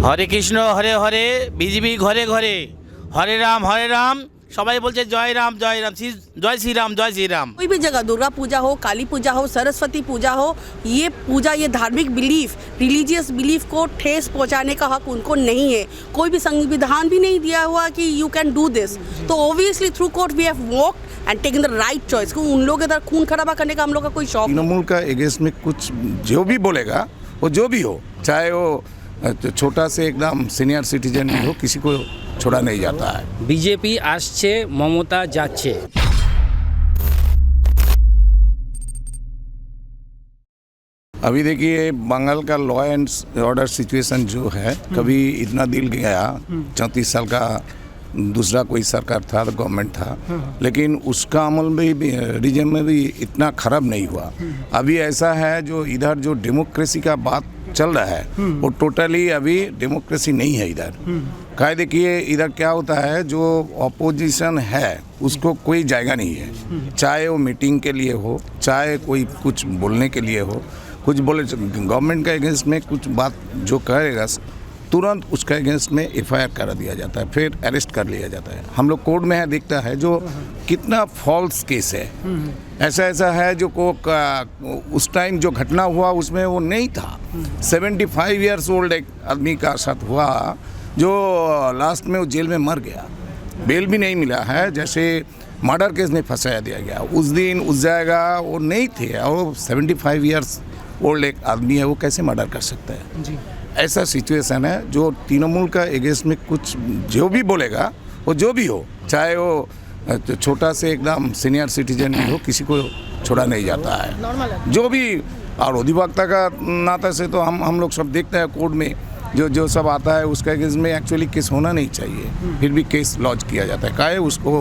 হরে Krishna Hare Hare BJP ঘরে ঘরে হরে রাম সবাই বলছে জয় রাম জয় শ্রীরাম জয় শ্রীরাম। कोई भी जगह दुर्गा पूजा हो, काली पूजा हो, सरस्वती पूजा हो, ये पूजा, ये धार्मिक बिलीफ, रिलीजियस बिलीफ को ठेस पहुंचाने का हक उनको नहीं है। कोई भी संविधान भी नहीं दिया हुआ कि यू कैन डू दिस। तो obviously through court we have walked and taken the right choice. उन लोगों के तरह खून खराबा करने का हम लोग का कोई शौक। तृणमूल का एगेंस्ट में कुछ जो भी बोलेगा वो जो भी हो, चाहे वो छोटा से एकदम सीनियर सिटीजन भी हो, किसी को छोड़ा नहीं जाता है। বিজেপি আসছে, মমতা যাচ্ছে। अभी देखिए बंगाल का लॉ एंड ऑर्डर सिचुएशन जो है, कभी इतना दिल गया, 34 साल का दूसरा कोई सरकार था, गवर्नमेंट था, लेकिन उसका अमल भी रीजन में भी इतना खराब नहीं हुआ। अभी ऐसा है जो इधर जो डेमोक्रेसी का बात चल रहा है वो टोटली अभी डेमोक्रेसी नहीं है इधर। क्या देखिए इधर क्या होता है, जो ऑपोजिशन है उसको कोई जायगा नहीं है, चाहे वो मीटिंग के लिए हो, चाहे कोई कुछ बोलने के लिए हो, कुछ बोले गवर्नमेंट का अगेंस्ट में कुछ बात जो करेगा तुरंत उसका अगेंस्ट में एफआईआर करा दिया जाता है, फिर अरेस्ट कर लिया जाता है। हम लोग कोर्ट में है देखता है जो कितना फॉल्स केस है। ऐसा है जो को उस टाइम जो घटना हुआ उसमें वो नहीं था। 75 ईयर्स ओल्ड एक आदमी का साथ हुआ जो लास्ट में वो जेल में मर गया, बेल भी नहीं मिला है, जैसे मर्डर केस में फंसाया दिया गया। उस दिन उस जगह वो नहीं थे और 75 ईयर्स ओल्ड एक आदमी है, वो कैसे मर्डर कर सकता है जी। ऐसा सिचुएशन है जो तृणमूल का एगेंस्ट में कुछ जो भी बोलेगा वो जो भी हो, चाहे वो छोटा से एकदम सीनियर सिटीजन भी हो, किसी को छोड़ा नहीं जाता है। जो भी और अधिवक्ता का नाता से तो हम लोग सब देखते हैं कोर्ट में जो सब आता है उसका अगेंस्ट में एक्चुअली केस होना नहीं चाहिए, फिर भी केस लॉन्च किया जाता है। काहे उसको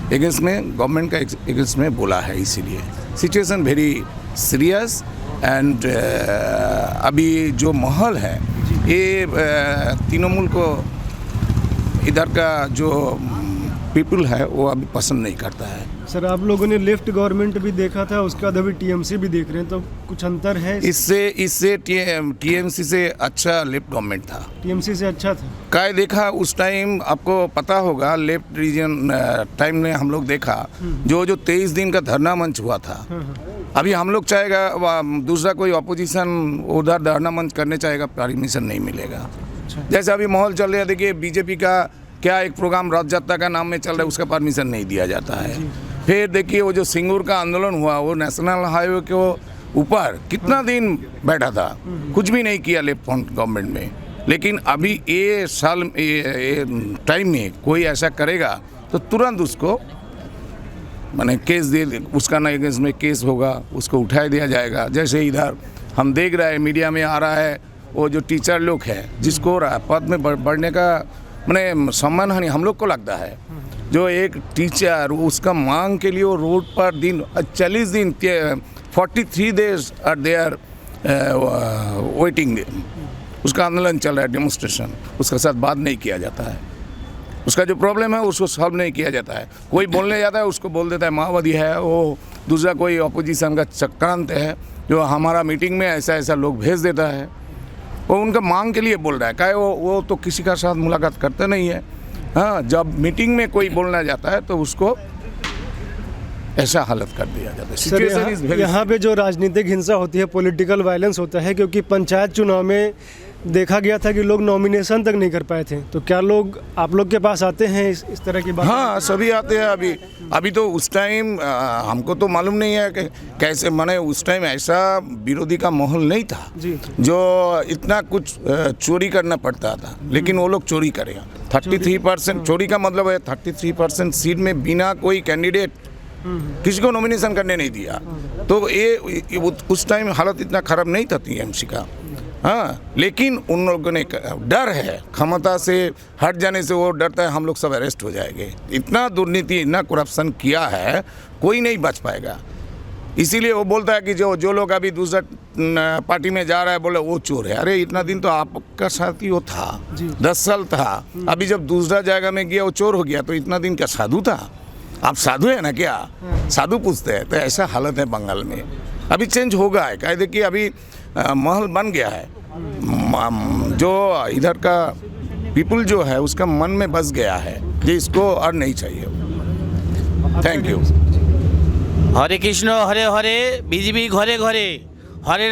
अगेंस्ट में गवर्नमेंट का अगेंस्ट में बोला है, इसीलिए सिचुएशन वेरी सीरियस। एंड अभी जो माहौल है ये तृणमूल को इधर का जो पीपल है वो अभी पसंद नहीं करता है। सर आप लोगों ने लेफ्ट गवर्नमेंट भी देखा था, उसके बाद अभी टीएमसी भी देख रहे हैं, तो कुछ अंतर है? इससे टीएमसी से अच्छा लेफ्ट गवर्नमेंट था। टीएमसी से अच्छा था? क्या देखा उस टाइम आपको पता होगा, लेफ्ट रीजन टाइम में हम लोग देखा जो 23 दिन का धरना मंच हुआ था। अभी हम लोग चाहेगा दूसरा कोई ऑपोजिशन उधर धरना मंच करने चाहेगा, परमिशन नहीं मिलेगा। जैसे अभी माहौल चल रहा है, देखिए बीजेपी का क्या एक प्रोग्राम रथ यात्रा का नाम में चल रहा है, उसका परमिशन नहीं दिया जाता है। फिर देखिए वो जो सिंगूर का आंदोलन हुआ, वो नेशनल हाईवे के ऊपर कितना दिन बैठा था, कुछ भी नहीं किया लेफ्ट फ्रंट गवर्नमेंट में। लेकिन अभी ये साल टाइम में कोई ऐसा करेगा तो तुरंत उसको माने केस दे, उसका ना अगेंस्ट में केस होगा, उसको उठा दिया जाएगा। जैसे इधर हम देख रहे हैं मीडिया में आ रहा है, वो जो टीचर लोग है जिसको पद में बढ़ने का माने सम्मान हानि हम लोग को लगता है, जो एक टीचर उसका मांग के लिए वो रोड पर दिन 40 दिन 43 डेज आर देयर वेटिंग, उसका आंदोलन चल रहा है, डेमोन्स्ट्रेशन, उसके साथ बात नहीं किया जाता है। उसका जो प्रॉब्लम है उसको सॉल्व नहीं किया जाता है। कोई बोलने जाता है उसको बोल देता है माओवादी है, वो दूसरा कोई अपोजिशन का चक्रांत है जो हमारा मीटिंग में ऐसा लोग भेज देता है। वो उनका मांग के लिए बोल रहा है, क्या वो तो किसी का साथ मुलाकात करते नहीं है। हाँ, जब मीटिंग में कोई बोलना जाता है तो उसको ऐसा हालत कर दिया जाता है। सर यहाँ पे जो राजनीतिक हिंसा होती है, पॉलिटिकल वायलेंस होता है, क्योंकि पंचायत चुनाव में देखा गया था कि लोग नॉमिनेशन तक नहीं कर पाए थे, तो क्या लोग आप लोग के पास आते हैं इस तरह की बात? हाँ, सभी आते हैं। अभी तो उस टाइम हमको तो मालूम नहीं है कि कैसे, माने उस टाइम ऐसा विरोधी का माहौल नहीं था जी, जो इतना कुछ चोरी करना पड़ता था, लेकिन वो लोग चोरी करेगा। 33% चोरी का मतलब है 33% सीट में बिना कोई कैंडिडेट किसी को नॉमिनेशन करने नहीं दिया। तो ये उस टाइम हालत इतना खराब नहीं था टीएमसी का। हाँ, लेकिन उन लोगों ने डर है, क्षमता से हट जाने से वो डरता है हम लोग सब अरेस्ट हो जाएंगे। इतना दुर्नीति, इतना करप्शन किया है, कोई नहीं बच पाएगा। इसीलिए वो बोलता है कि जो लोग अभी दूसरा पार्टी में जा रहा है बोले वो चोर है। अरे इतना दिन तो आपका साथ ही वो था, 10 साल था, अभी जब दूसरा जगह में गया वो चोर हो गया, तो इतना दिन क्या साधु था? आप साधु है ना क्या? साधु पूछते हैं। तो ऐसा हालत है बंगाल में। अभी चेंज होगा है, क्या देखिए अभी माहौल बन गया है। जो इधर का पीपल जो है उसका मन में बस गया है कि इसको और नहीं चाहिए। Thank you. Hare Krishna Hare Hare BJP ঘরে ঘরে হরে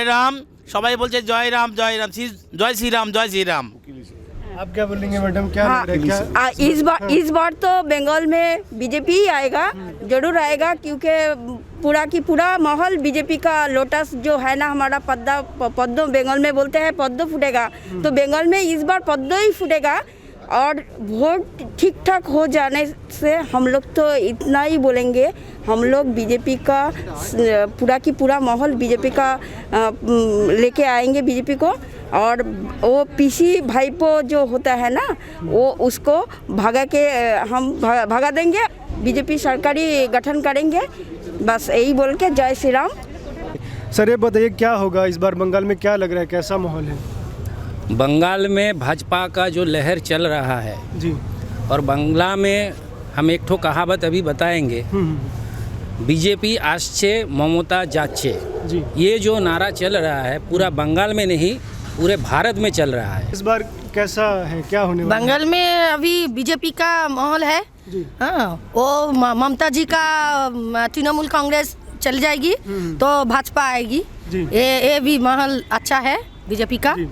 রাম সবাই বলছে জয় রাম জয় শ্রীরাম। आप क्या बोलेंगे मैडम, क्या लग रहा है, क्या इस बार तो बंगाल में बीजेपी ही आएगा, जरूर आएगा, क्योंकि पूरा की पूरा माहौल बीजेपी का लोटस जो है ना, हमारा पद्म बंगाल में बोलते हैं पद्म फूटेगा, तो बंगाल में इस बार पद्म ही फूटेगा। और वोट ठीक ठाक हो जाने से हम लोग तो इतना ही बोलेंगे, हम लोग बीजेपी का पूरा की पूरा माहौल बीजेपी का लेके आएंगे बीजेपी को। और वो पीसी भाईपो जो होता है ना, वो उसको हम भगा देंगे, बीजेपी सरकारी गठन करेंगे। बस यही बोल के जय श्री राम। सर ये बताइए क्या होगा इस बार बंगाल में, क्या लग रहा है, कैसा माहौल है? बंगाल में भाजपा का जो लहर चल रहा है जी, और बांग्ला में हम एक ठो कहावत अभी बताएंगे, बीजेपी आसचे ममता जाचे। जी, ये जो नारा चल रहा है पूरा बंगाल में नहीं पूरे भारत में चल रहा है। इस बार कैसा है, क्या होने वाला है? बंगाल में अभी बीजेपी का माहौल है। जी, हाँ, वो ममता जी का तृणमूल कांग्रेस चल जाएगी तो भाजपा आएगी। जी, ये भी माहौल अच्छा है बीजेपी का। जी।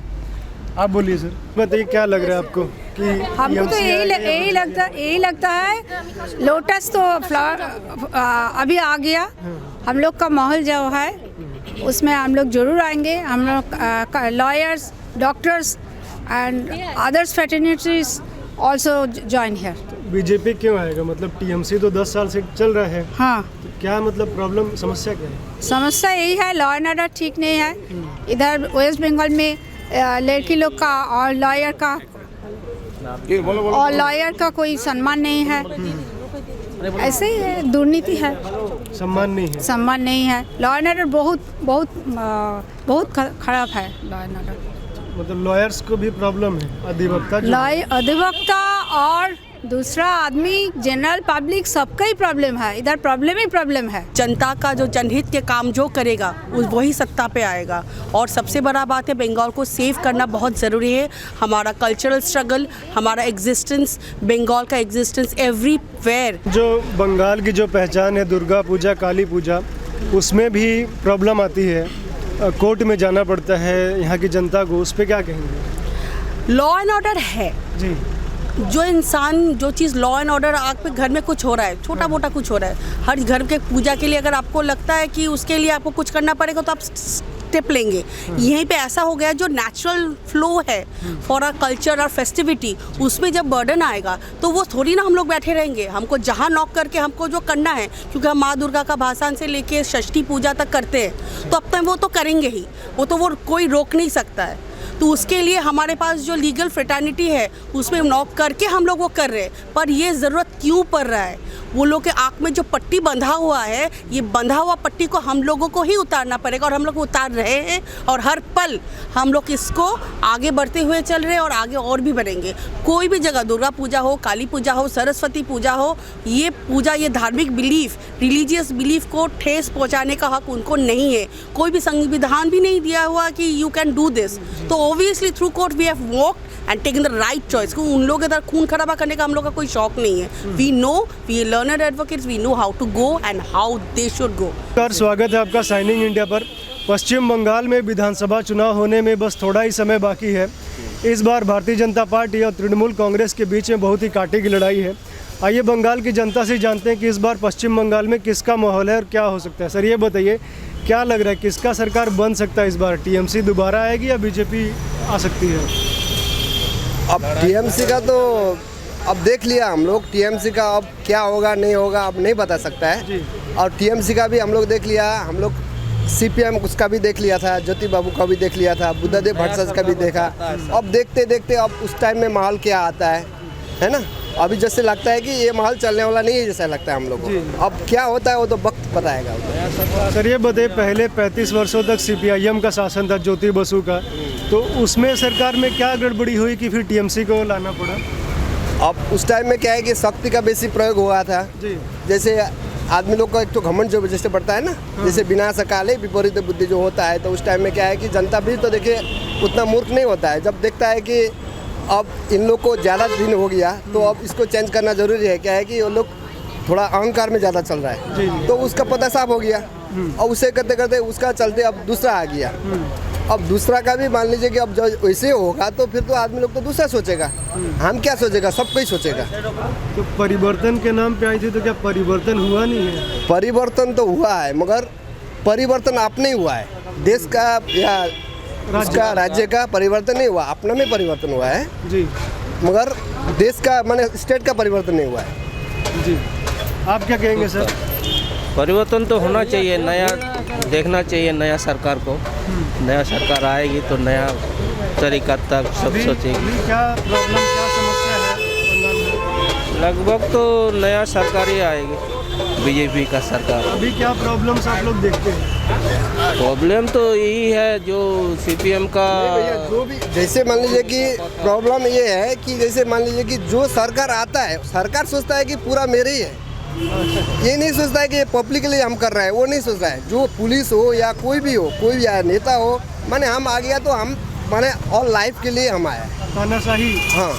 आप बोलिए सर, बताइए क्या लग रहा है आपको कि हमको तो TMC यही लगता है लोटस तो फ्लावर अभी आ गया। हम लोग का माहौल जो है उसमें हम लोग जरूर आएंगे। हम लोग lawyers, doctors and others fraternities also join here. BJP क्यों आएगा? मतलब टीएमसी तो 10 साल से चल रहा है। हाँ, तो क्या मतलब प्रॉब्लम, समस्या क्या है? समस्या यही है, लॉ एंड ऑर्डर ठीक नहीं है इधर वेस्ट बंगाल में। लड़की लोग का और लॉयर का कोई सम्मान नहीं है, ऐसे ही है, दुर्नीति है, सम्मान नहीं है। लॉ एंड ऑर्डर बहुत खराब है लॉ एंड ऑर्डर। मतलब लॉयर्स को भी प्रॉब्लम है, अधिवक्ता और दूसरा आदमी, जनरल पब्लिक, सबका ही प्रॉब्लम है इधर। प्रॉब्लम है। जनता का जो जनहित के काम जो करेगा वही सत्ता पे आएगा। और सबसे बड़ा बात है, बंगाल को सेव करना बहुत ज़रूरी है। हमारा कल्चरल स्ट्रगल, हमारा एग्जिस्टेंस, बंगाल का एग्जिस्टेंस एवरीवेयर। जो बंगाल की जो पहचान है दुर्गा पूजा, काली पूजा, उसमें भी प्रॉब्लम आती है, कोर्ट में जाना पड़ता है यहाँ की जनता को, उस पर क्या कहेंगे? लॉ एंड ऑर्डर है जी, जो इंसान, जो चीज़ लॉ एंड ऑर्डर, आपके घर में कुछ हो रहा है, छोटा मोटा कुछ हो रहा है, हर घर के पूजा के लिए अगर आपको लगता है कि उसके लिए आपको कुछ करना पड़ेगा तो आप स्टेप लेंगे। यहीं पे ऐसा हो गया, जो नेचुरल फ्लो है फॉर आर कल्चर और फेस्टिविटी, उसमें जब बर्डन आएगा तो वो थोड़ी ना हम लोग बैठे रहेंगे। हमको जहाँ नॉक करके हमको जो करना है, क्योंकि हम माँ दुर्गा का भाषण से लेके षष्ठी पूजा तक करते हैं, तो अब तक वो तो करेंगे ही, वो कोई रोक नहीं सकता है। तो उसके लिए हमारे पास जो लीगल फ्रेटर्निटी है उसमें नॉक करके हम लोग वो कर रहे हैं। पर ये ज़रूरत क्यों पड़ रहा है? वो लोग के आँख में जो पट्टी बंधा हुआ है, ये बंधा हुआ पट्टी को हम लोगों को ही उतारना पड़ेगा, और हम लोग उतार रहे हैं। और हर पल हम लोग इसको आगे बढ़ते हुए चल रहे हैं और आगे और भी बढ़ेंगे। कोई भी जगह, दुर्गा पूजा हो, काली पूजा हो, सरस्वती पूजा हो, ये पूजा, ये धार्मिक बिलीफ, रिलीजियस बिलीफ को ठेस पहुंचाने का हक उनको नहीं है। कोई भी संविधान भी नहीं दिया हुआ कि यू कैन डू दिस। तो obviously through court we have walked and taken the right choice. उन लोगों के इधर खून खराबा करने का हम लोग का कोई शौक नहीं है। We know, we learner advocates, we know how to go and how they should go. Sir स्वागत है आपका साइनिंग इंडिया पर। पश्चिम बंगाल में विधानसभा चुनाव होने में बस थोड़ा ही समय बाकी है। इस बार भारतीय जनता पार्टी और तृणमूल कांग्रेस के बीच में बहुत ही कांटे की लड़ाई है। आइए बंगाल की जनता से जानते हैं कि इस बार पश्चिम बंगाल में किसका माहौल है और क्या हो सकता है। सर ये बताइए, क्या लग रहा है, किसका सरकार बन सकता है इस बार? टीएमसी दोबारा आएगी या बीजेपी आ सकती है? अब टीएमसी का तो अब देख लिया हम लोग, टीएमसी का अब क्या होगा नहीं होगा अब नहीं बता सकता है जी। और टीएमसी का भी हम लोग देख लिया, हम लोग सीपीएम उसका भी देख लिया था, ज्योति बाबू का भी देख लिया था, बुद्धदेव भट्टाचार्य का भी देखा। अब देखते देखते अब उस टाइम में माहौल क्या आता है ना। अभी जैसे लगता है कि ये माहौल चलने वाला नहीं है, जैसा लगता है हम लोग को। अब क्या होता है वो तो वक्त बताएगा। सर ये बताइए, पहले 35 वर्षों तक सीपीआईएम का शासन था, ज्योति बसु का, तो उसमें सरकार में क्या गड़बड़ी हुई कि फिर टीएमसी को लाना पड़ा? अब उस टाइम में क्या है कि शक्ति का बेसी प्रयोग हुआ था। जी। जैसे आदमी लोग का एक तो घमंड जो जैसे बढ़ता है ना, जैसे विनाश काले विपरीत बुद्धि जो होता है, तो उस टाइम में क्या है कि जनता भी तो देखिए उतना मूर्ख नहीं होता है। जब देखता है कि अब इन लोग को ज़्यादा दिन हो गया तो अब इसको चेंज करना ज़रूरी है। क्या है कि वो लोग थोड़ा अहंकार में ज़्यादा चल रहा है, तो उसका पता साफ हो गया और उसे करते करते उसका चलते अब दूसरा आ गया। अब दूसरा का भी मान लीजिए कि अब जब वैसे होगा तो फिर तो आदमी लोग तो दूसरा सोचेगा, हम क्या सोचेगा, सब कोई सोचेगा। तो परिवर्तन के नाम पे आई थी, तो क्या परिवर्तन हुआ नहीं है? परिवर्तन तो हुआ है, मगर परिवर्तन अपने ही हुआ है। देश का या उसका राज्य का परिवर्तन नहीं हुआ, अपना में परिवर्तन हुआ है जी, मगर देश का माने स्टेट का परिवर्तन नहीं हुआ है जी। आप क्या कहेंगे सर? परिवर्तन तो होना चाहिए, नया देखना चाहिए नया सरकार को। नया सरकार आएगी तो नया तरीका तक सब सोचेगी। अभी क्या प्रॉब्लम, क्या समस्या है बंगाल में? लगभग तो नया सरकार ही आएगी, बीजेपी का सरकार। अभी क्या प्रॉब्लम्स आप लोग देखते हैं? प्रॉब्लम तो यही है जो सीपीएम का, भैया जो भी जैसे मान लीजिए कि प्रॉब्लम ये है कि जैसे मान लीजिए कि जो सरकार आता है, सरकार सोचता है कि पूरा मेरे ही है, ये नहीं सोचता है कि पब्लिक के लिए हम कर रहे हैं, वो नहीं सोचता है। जो पुलिस हो या कोई भी हो, कोई या नेता हो, माने हम आ गया तो हम माने ऑल लाइफ के लिए हम आया है, तानाशाही। हाँ,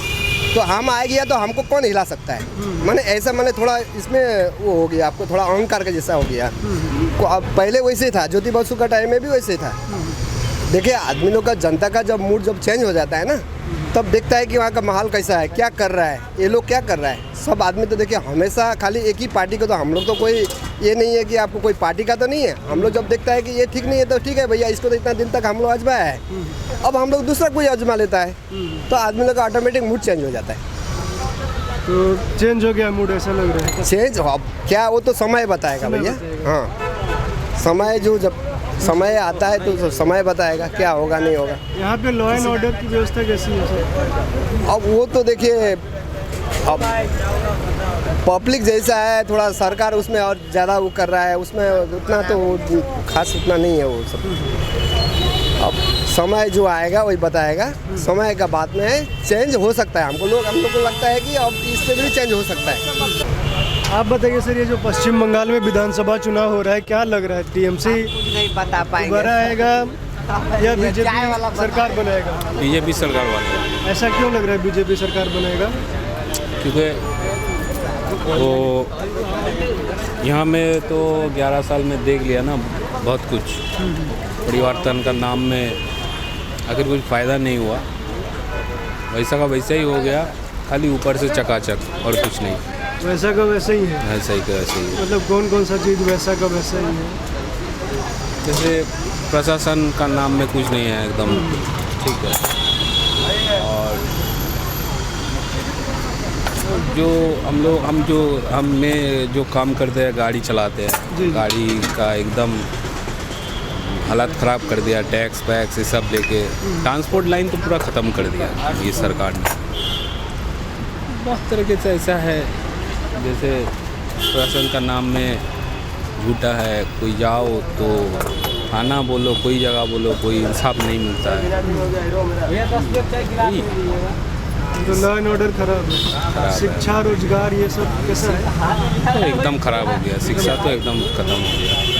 तो हम आ गया तो हमको कौन हिला सकता है। माने ऐसा माने थोड़ा इसमें वो हो गया, आपको थोड़ा अहंकार का जैसा हो गया। अब पहले वैसे ही था, ज्योति बसु का टाइम में भी वैसे ही था। देखिए आदमी लोग का, जनता का जब मूड जब चेंज हो जाता है ना, तब देखता है कि वहाँ का माहौल कैसा है, क्या कर रहा है, ये लोग क्या कर रहा है। सब आदमी तो देखिए हमेशा खाली एक ही पार्टी को, तो हम लोग तो कोई ये नहीं है कि आपको कोई पार्टी का तो नहीं है। हम लोग जब देखता है कि ये ठीक नहीं है तो ठीक है भैया, इसको तो इतना दिन तक हम लोग आजमाया है, अब हम लोग दूसरा कोई आजमा लेता है, तो आदमी लोग का ऑटोमेटिक मूड चेंज हो जाता है। तो चेंज हो गया मूड, ऐसा लग रहा है? चेंज अब क्या, वो तो समय बताएगा भैया। हाँ, समय जो जब समय आता है तो समय बताएगा क्या होगा नहीं होगा। यहाँ पे लॉ एंड ऑर्डर की व्यवस्था कैसी है सर? अब वो तो देखिए, अब पब्लिक जैसा है, थोड़ा सरकार उसमें और ज़्यादा वो कर रहा है, उसमें उतना तो खास उतना नहीं है वो सब। अब समय जो आएगा वही बताएगा, समय का बात में चेंज हो सकता है। हम लोग को लगता है कि अब इससे भी चेंज हो सकता है। आप बताइए सर, ये जो पश्चिम बंगाल में विधानसभा चुनाव हो रहा है, क्या लग रहा है? टीएमसी नहीं बता पाएंगे, दोबारा आएगा या बीजेपी सरकार बनाएगा? बीजेपी सरकार बनेगा। ऐसा क्यों लग रहा है बीजेपी सरकार बनाएगा? क्योंकि वो यहाँ में तो 11 साल में देख लिया ना बहुत कुछ। परिवर्तन का नाम में अगर कुछ फ़ायदा नहीं हुआ, वैसा का वैसा ही हो गया, खाली ऊपर से चकाचक और कुछ नहीं। वैसा का वैसा ही है? ऐसा ही का वैसा ही है। मतलब कौन कौन सा चीज़ वैसा का वैसा ही है? जैसे प्रशासन का नाम में कुछ नहीं है, एकदम ठीक है। और जो हमें जो काम करते हैं, गाड़ी चलाते हैं, गाड़ी का एकदम हालत ख़राब कर दिया। टैक्स वैक्स ये सब लेके ट्रांसपोर्ट लाइन तो पूरा ख़त्म कर दिया ये सरकार ने। बहुत तरीके से ऐसा है, जैसे प्रशासन का नाम में झूठा है। कोई जाओ तो थाना बोलो, कोई जगह बोलो, कोई इंसाफ नहीं मिलता है। तो लॉ एंड ऑर्डर खराब है। शिक्षा, रोजगार, ये सब कैसा है? तो एकदम ख़राब हो गया। शिक्षा तो एकदम ख़त्म हो गया।